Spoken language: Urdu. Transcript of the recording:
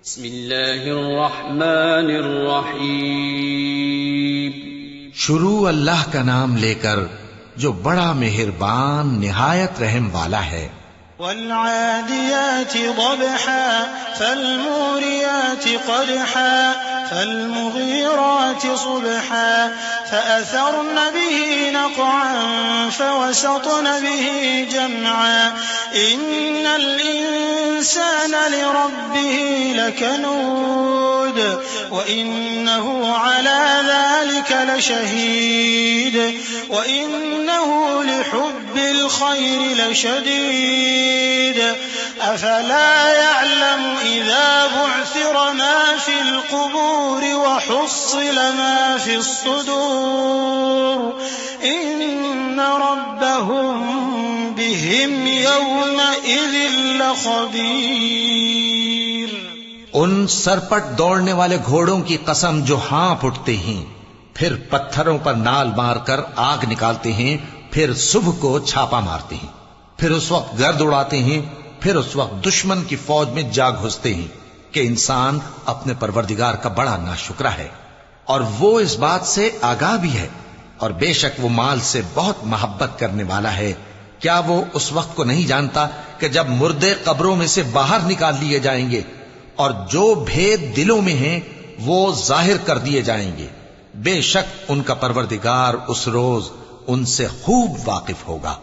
بسم اللہ الرحمن الرحیم شروع اللہ کا نام لے کر جو بڑا مہربان نہایت رحم والا ہے۔ والعادیات ضبحا فالموریات قدحا فالمغیرات صبحا فأثرن به نقعا فوسطن به جمعا إن الإنسان لربه لكنود وإنه على ذلك لشهيد وإنه لحب الخير لشديد أفلا يعلم إذا بعثر ما في القبور وحصل ما في الصدور إن ربهم بهم يومئذ لخبير۔ ان سرپٹ دوڑنے والے گھوڑوں کی قسم جو ہانپ اٹھتے ہیں، پھر پتھروں پر نال مار کر آگ نکالتے ہیں، پھر صبح کو چھاپا مارتے ہیں، پھر اس وقت گرد اڑاتے ہیں، پھر اس وقت دشمن کی فوج میں جا گھستے ہیں کہ انسان اپنے پروردگار کا بڑا ناشکرا ہے، اور وہ اس بات سے آگاہ بھی ہے، اور بے شک وہ مال سے بہت محبت کرنے والا ہے۔ کیا وہ اس وقت کو نہیں جانتا کہ جب مردے قبروں میں سے باہر نکال لیے جائیں گے اور جو بھید دلوں میں ہیں وہ ظاہر کر دیے جائیں گے؟ بے شک ان کا پروردگار اس روز ان سے خوب واقف ہوگا۔